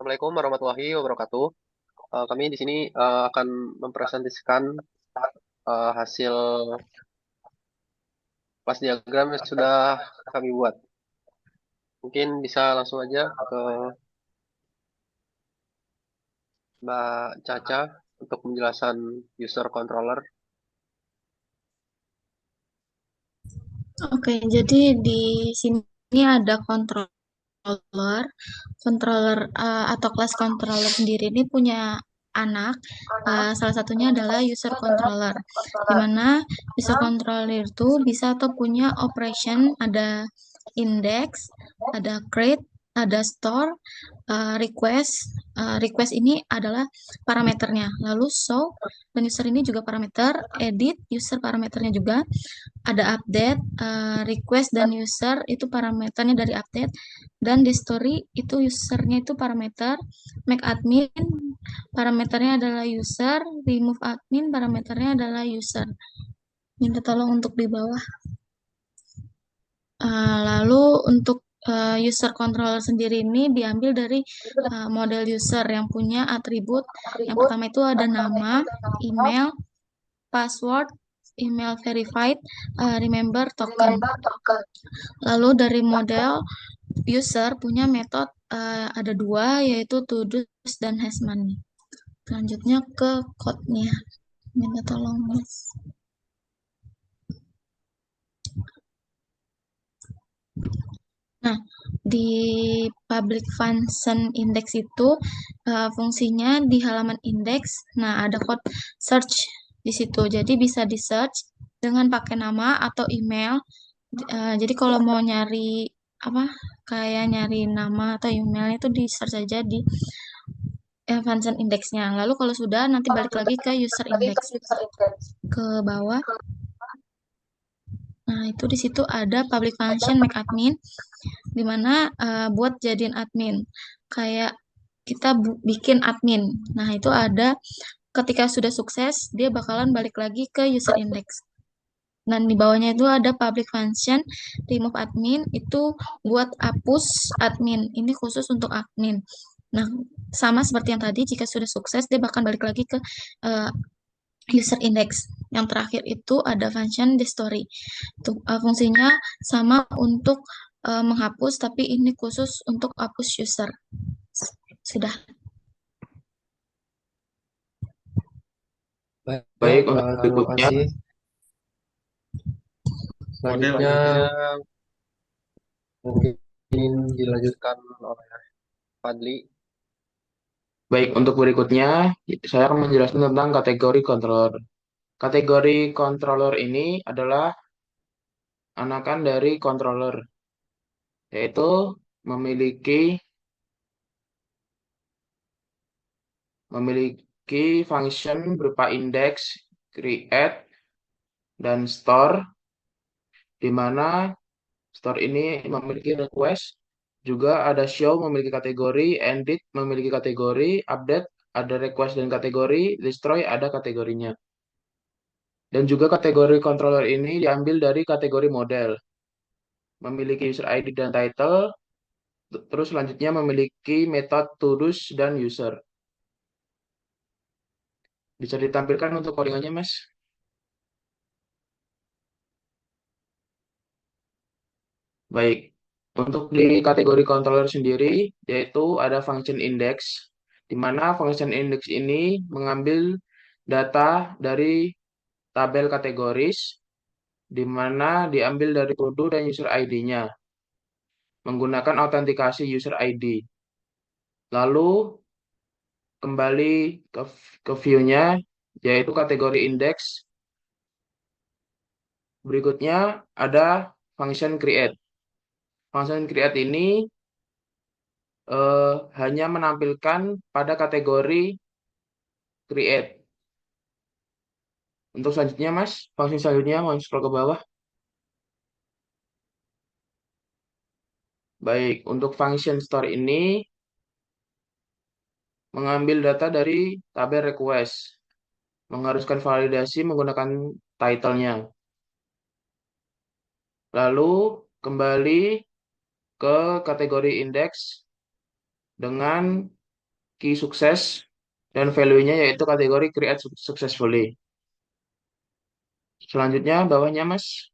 Assalamualaikum warahmatullahi wabarakatuh. Kami di sini akan mempresentasikan hasil kelas diagram yang sudah kami buat. Mungkin bisa langsung aja ke Mbak Caca untuk penjelasan user controller. Oke, jadi di sini ada controller, atau kelas controller sendiri ini punya anak. Salah satunya adalah user controller, di mana user controller itu bisa atau punya operation, ada index, ada create, ada store, request. Request ini adalah parameternya. Lalu show dan user ini juga parameter, edit user parameternya juga, ada update, request dan user itu parameternya dari update, dan di story itu usernya itu parameter, make admin parameternya adalah user, remove admin parameternya adalah user. Minta tolong untuk di bawah. Lalu untuk user controller sendiri ini diambil dari model user yang punya atribut. Yang pertama itu ada nama, email, password, email verified, remember token. Lalu dari model user punya metode ada dua, yaitu todoist dan hasmoney. Selanjutnya ke code-nya. Minta tolong, Mas. Nah, di public function index itu fungsinya di halaman index. Nah, ada code search di situ. Jadi bisa di search dengan pakai nama atau email. Jadi kalau mau nyari apa, kayak nyari nama atau email itu di search aja di function indexnya. Lalu kalau sudah, nanti balik lagi ke user index ke bawah. Nah, itu di situ ada public function make admin, di mana buat jadiin admin. Kayak kita bikin admin. Nah, itu ada ketika sudah sukses, dia bakalan balik lagi ke user index. Dan di bawahnya itu ada public function remove admin, itu buat hapus admin. Ini khusus untuk admin. Nah, sama seperti yang tadi, jika sudah sukses, dia bakal balik lagi ke uh, user index. Yang terakhir itu ada function the story. Fungsinya sama untuk menghapus, tapi ini khusus untuk hapus user. Sudah. Baik, Baik, untuk terima berikutnya, kasih. Selanjutnya mungkin dilanjutkan oleh Fadli. saya akan menjelaskan tentang kategori controller. Kategori controller ini adalah anakan dari controller, yaitu memiliki memiliki function berupa index, create, dan store, di mana store ini memiliki request, juga ada show memiliki kategori, edit memiliki kategori, update ada request dan kategori, destroy ada kategorinya. Dan juga kategori controller ini diambil dari kategori model, memiliki user ID dan title, terus selanjutnya memiliki metode todoist dan user. Bisa ditampilkan untuk codingannya, Mas? Baik. Untuk di kategori controller sendiri, yaitu ada function index, di mana function index ini mengambil data dari tabel kategoris, di mana diambil dari produk dan user ID-nya, menggunakan autentikasi user ID. Lalu kembali ke view-nya, yaitu kategori index. Berikutnya ada function create. Function create ini hanya menampilkan pada kategori create. Untuk selanjutnya, Mas, function selanjutnya mau scroll ke bawah. Baik, untuk function store ini mengambil data dari tabel request, mengharuskan validasi menggunakan title-nya. Lalu kembali ke kategori index dengan key sukses, dan value-nya yaitu kategori create successfully. Selanjutnya bawahnya Mas.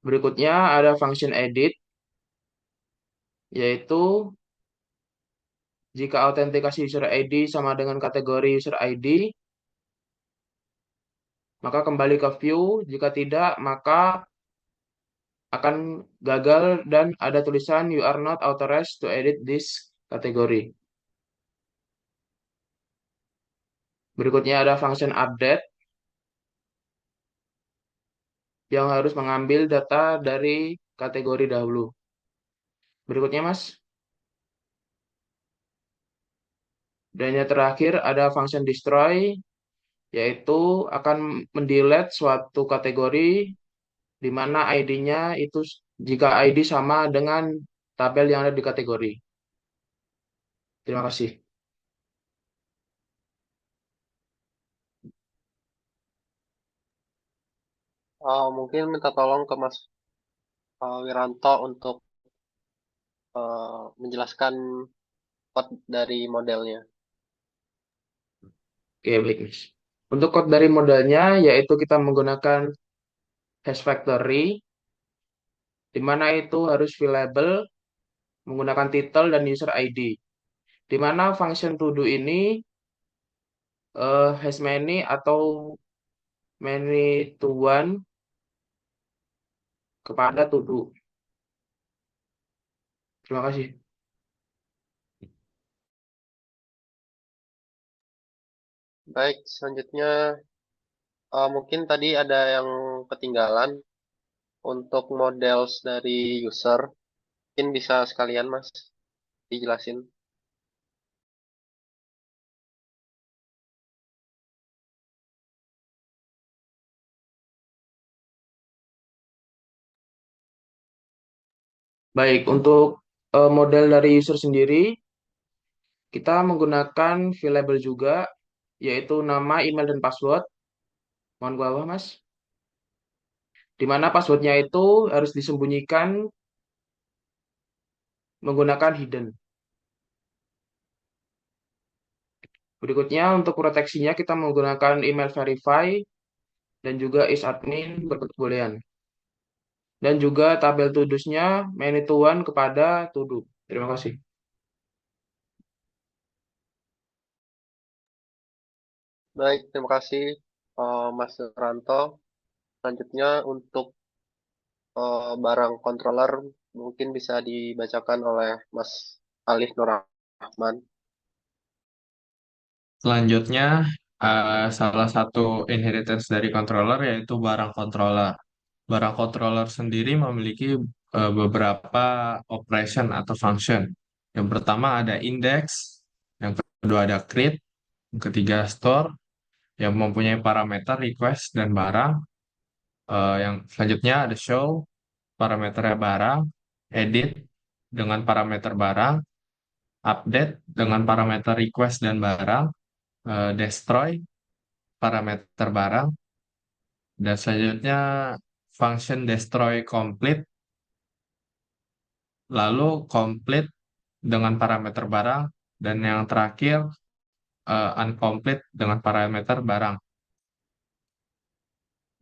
Berikutnya ada function edit, yaitu jika autentikasi user ID sama dengan kategori user ID, maka kembali ke view. Jika tidak, maka akan gagal dan ada tulisan you are not authorized to edit this kategori. Berikutnya ada function update yang harus mengambil data dari kategori dahulu. Berikutnya Mas. Dan yang terakhir ada function destroy, yaitu akan mendelete suatu kategori di mana ID-nya itu jika ID sama dengan tabel yang ada di kategori. Terima kasih. Mungkin minta tolong ke Mas Wiranto untuk menjelaskan code dari modelnya. Oke, baik, Mas. Untuk code dari modelnya, yaitu kita menggunakan hash factory, di mana itu harus available menggunakan title dan user ID. Di mana function to do ini has many atau many to one kepada to do. Terima kasih. Baik, selanjutnya mungkin tadi ada yang ketinggalan untuk models dari user. Mungkin bisa sekalian Mas dijelasin. Baik, untuk model dari user sendiri, kita menggunakan variable juga, yaitu nama, email, dan password. Mohon ke bawah, Mas. Di mana passwordnya itu harus disembunyikan menggunakan hidden. Berikutnya, untuk proteksinya kita menggunakan email verify dan juga is admin berkebolehan. Dan juga tabel to-dos-nya many to one kepada to do. Terima kasih. Baik, terima kasih Mas Ranto. Selanjutnya untuk barang controller mungkin bisa dibacakan oleh Mas Alif Nur Rahman. Selanjutnya, salah satu inheritance dari controller yaitu barang controller. Barang controller sendiri memiliki beberapa operation atau function. Yang pertama ada index, yang kedua ada create, yang ketiga store, yang mempunyai parameter request dan barang. Yang selanjutnya ada show, parameternya barang, edit dengan parameter barang, update dengan parameter request dan barang, destroy parameter barang, dan selanjutnya function destroy complete, lalu complete dengan parameter barang, dan yang terakhir uncomplete dengan parameter barang.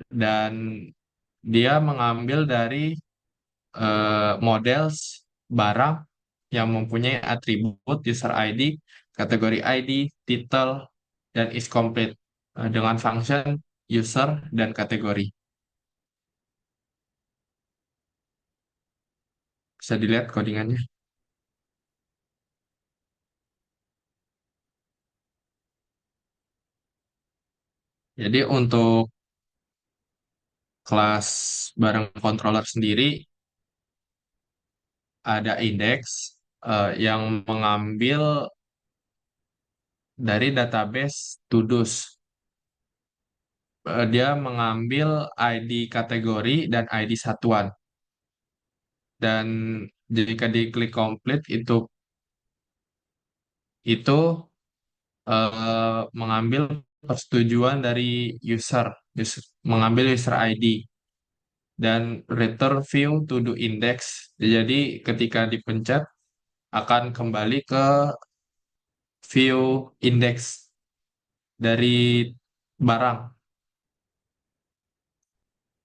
Dan dia mengambil dari models barang yang mempunyai atribut user ID, kategori ID, title, dan is complete dengan function user dan kategori. Bisa dilihat codingannya. Jadi untuk kelas barang controller sendiri ada indeks yang mengambil dari database to-dos. Dia mengambil ID kategori dan ID satuan. Dan jika diklik complete itu mengambil persetujuan dari mengambil user ID dan return view to do index. Jadi ketika dipencet akan kembali ke view index dari barang.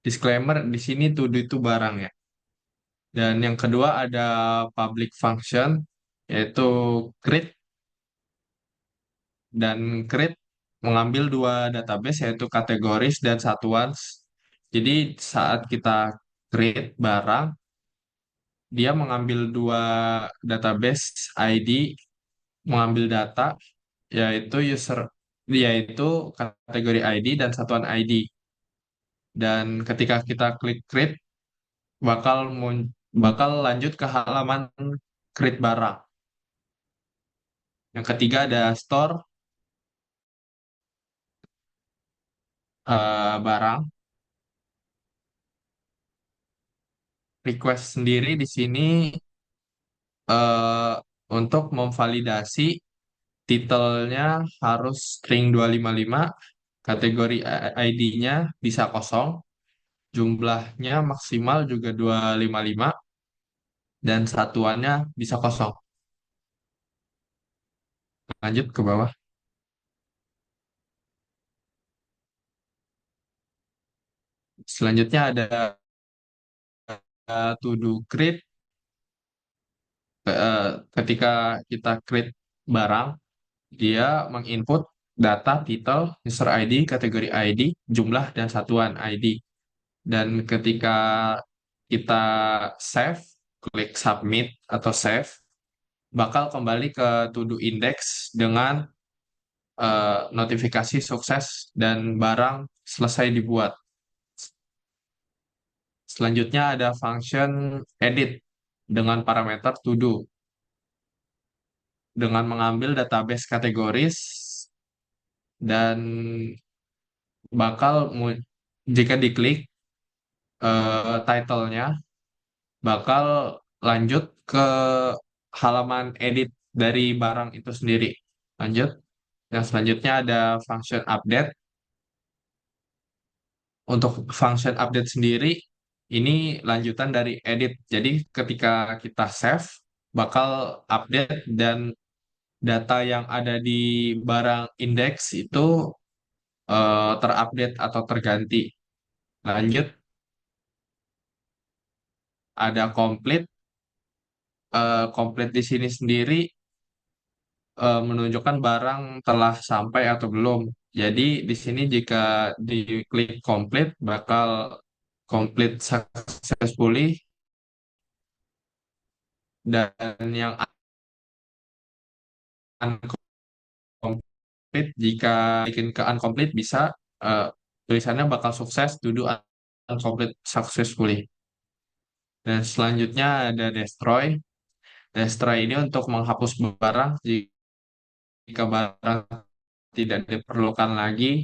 Disclaimer di sini to do itu barang ya. Dan yang kedua ada public function, yaitu create. Dan create mengambil dua database, yaitu kategoris dan satuan. Jadi saat kita create barang, dia mengambil dua database ID, mengambil data, yaitu yaitu kategori ID dan satuan ID. Dan ketika kita klik create, bakal lanjut ke halaman create barang. Yang ketiga ada store barang. Request sendiri di sini eh, untuk memvalidasi titelnya harus string 255, kategori ID-nya bisa kosong, jumlahnya maksimal juga 255, dan satuannya bisa kosong. Lanjut ke bawah. Selanjutnya ada to do create. Ketika kita create barang, dia menginput data, title, user ID, kategori ID, jumlah, dan satuan ID. Dan ketika kita save, klik submit atau save, bakal kembali ke to-do index dengan notifikasi sukses dan barang selesai dibuat. Selanjutnya ada function edit dengan parameter to do. Dengan mengambil database kategoris dan jika diklik title-nya, bakal lanjut ke halaman edit dari barang itu sendiri. Lanjut. Yang selanjutnya ada function update. Untuk function update sendiri, ini lanjutan dari edit. Jadi ketika kita save, bakal update dan data yang ada di barang index itu terupdate atau terganti. Lanjut, ada complete. Complete di sini sendiri menunjukkan barang telah sampai atau belum. Jadi di sini jika diklik complete, bakal complete successfully, dan yang uncomplete, jika bikin ke uncomplete bisa tulisannya bakal sukses to do uncomplete successfully. Dan selanjutnya ada destroy. Destroy ini untuk menghapus barang jika barang tidak diperlukan lagi,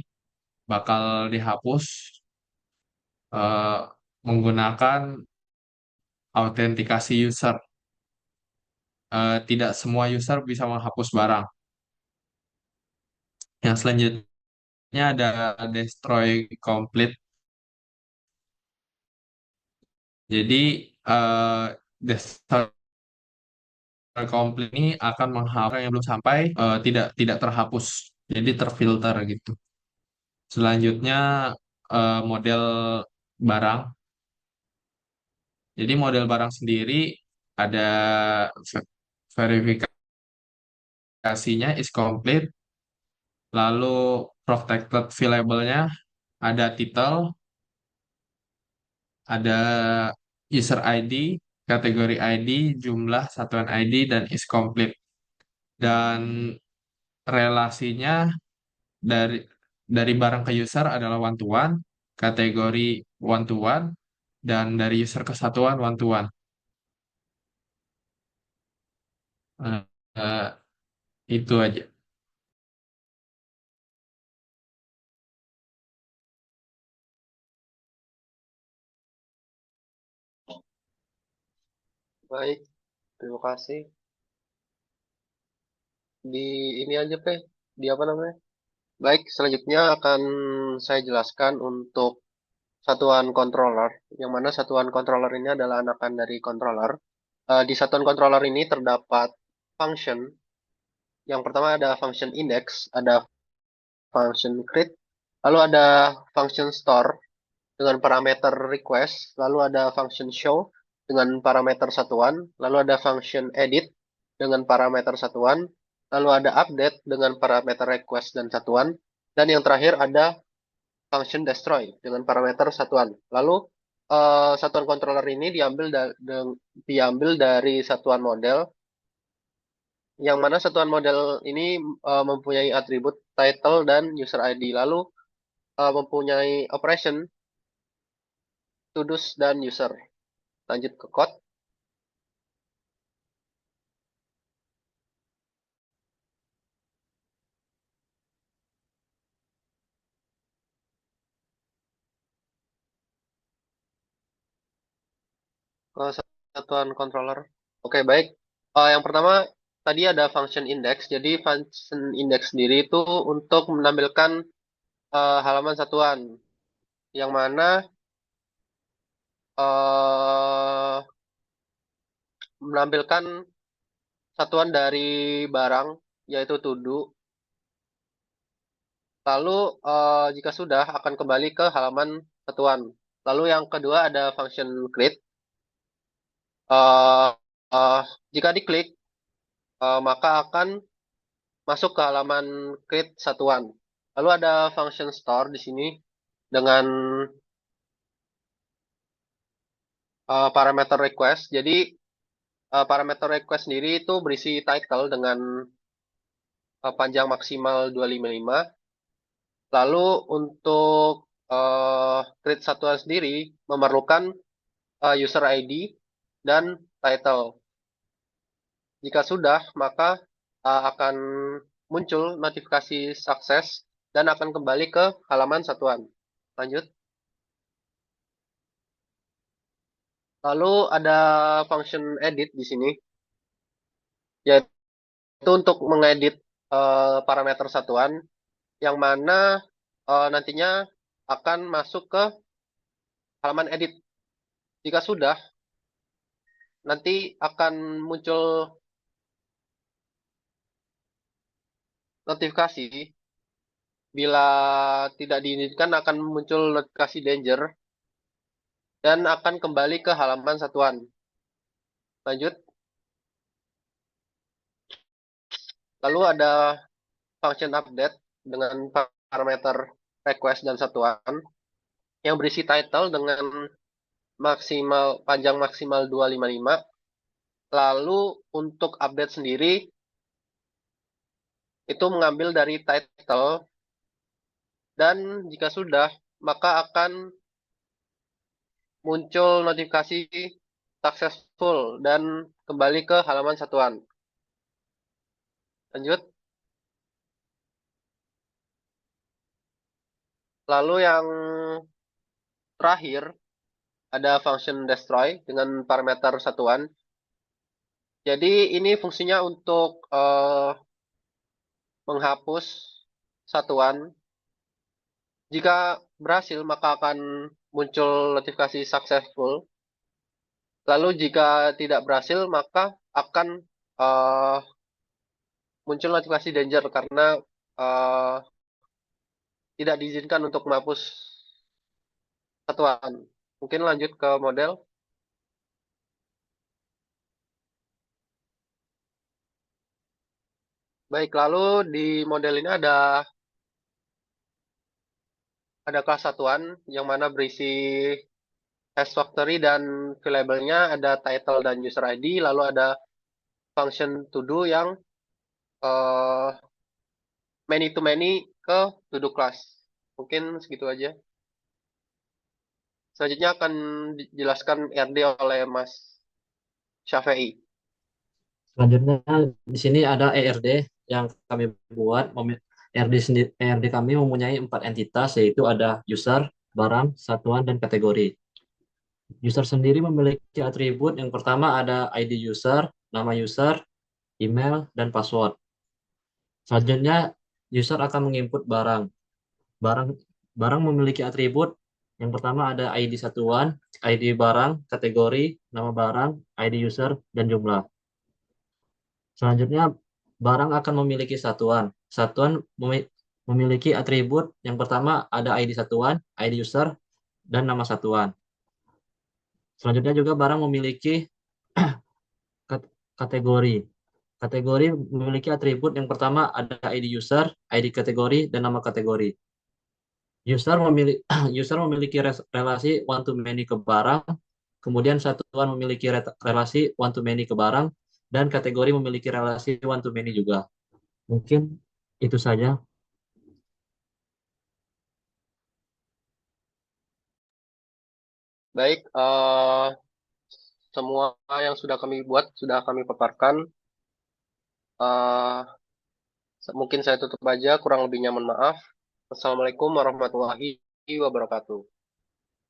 bakal dihapus eh, menggunakan autentikasi user. Tidak semua user bisa menghapus barang. Yang selanjutnya ada destroy complete. Jadi destroy complete ini akan menghapus yang belum sampai, tidak terhapus, jadi terfilter gitu. Selanjutnya model barang. Jadi model barang sendiri ada verifikasinya is complete, lalu protected variable-nya ada title, ada user ID, kategori ID, jumlah, satuan ID, dan is complete. Dan relasinya dari barang ke user adalah one to one, kategori one to one, dan dari user ke satuan one to one. Eh, eh, itu aja. Baik, terima kasih. Di ini aja, Pe. Di apa namanya? Baik, selanjutnya akan saya jelaskan untuk satuan controller, yang mana satuan controller ini adalah anakan dari controller. Di satuan controller ini terdapat function. Yang pertama ada function index, ada function create, lalu ada function store dengan parameter request, lalu ada function show dengan parameter satuan, lalu ada function edit dengan parameter satuan, lalu ada update dengan parameter request dan satuan, dan yang terakhir ada function destroy dengan parameter satuan. Lalu satuan controller ini diambil dari satuan model, yang mana satuan model ini mempunyai atribut title dan user ID, lalu mempunyai operation to-dos dan user. Lanjut ke code. Ke satuan controller. Oke, baik. Yang pertama, tadi ada function index. Jadi function index sendiri itu untuk menampilkan halaman satuan, yang mana menampilkan satuan dari barang, yaitu to do. Lalu jika sudah akan kembali ke halaman satuan. Lalu yang kedua ada function create. Jika diklik, maka akan masuk ke halaman create satuan. Lalu ada function store di sini dengan parameter request. Jadi parameter request sendiri itu berisi title dengan panjang maksimal 255. Lalu untuk create satuan sendiri memerlukan user ID dan title. Jika sudah, maka akan muncul notifikasi sukses dan akan kembali ke halaman satuan. Lanjut. Lalu ada function edit di sini, yaitu untuk mengedit parameter satuan, yang mana nantinya akan masuk ke halaman edit. Jika sudah, nanti akan muncul notifikasi. Bila tidak diizinkan akan muncul notifikasi danger dan akan kembali ke halaman satuan. Lanjut. Lalu ada function update dengan parameter request dan satuan yang berisi title dengan panjang maksimal 255. Lalu untuk update sendiri itu mengambil dari title, dan jika sudah maka akan muncul notifikasi successful dan kembali ke halaman satuan. Lanjut. Lalu yang terakhir ada function destroy dengan parameter satuan. Jadi ini fungsinya untuk menghapus satuan. Jika berhasil, maka akan muncul notifikasi successful. Lalu jika tidak berhasil, maka akan muncul notifikasi danger karena tidak diizinkan untuk menghapus satuan. Mungkin lanjut ke model. Baik, lalu di model ini ada kelas satuan yang mana berisi hash factory dan variable-nya ada title dan user ID, lalu ada function to do yang many to many ke to do class. Mungkin segitu aja. Selanjutnya akan dijelaskan RD oleh Mas Syafi'i. Selanjutnya di sini ada ERD yang kami buat. ERD kami mempunyai 4 entitas, yaitu ada user, barang, satuan, dan kategori. User sendiri memiliki atribut. Yang pertama ada ID user, nama user, email, dan password. Selanjutnya user akan menginput barang. Barang memiliki atribut. Yang pertama ada ID satuan, ID barang, kategori, nama barang, ID user, dan jumlah. Selanjutnya, barang akan memiliki satuan. Satuan memiliki atribut. Yang pertama ada ID satuan, ID user, dan nama satuan. Selanjutnya juga barang memiliki kategori. Kategori memiliki atribut. Yang pertama ada ID user, ID kategori, dan nama kategori. User memiliki relasi one to many ke barang, kemudian satuan memiliki relasi one to many ke barang, dan kategori memiliki relasi one to many juga. Mungkin itu saja. Baik, semua yang sudah kami buat sudah kami paparkan. Eh, Mungkin saya tutup aja, kurang lebihnya mohon maaf. Wassalamualaikum warahmatullahi wabarakatuh.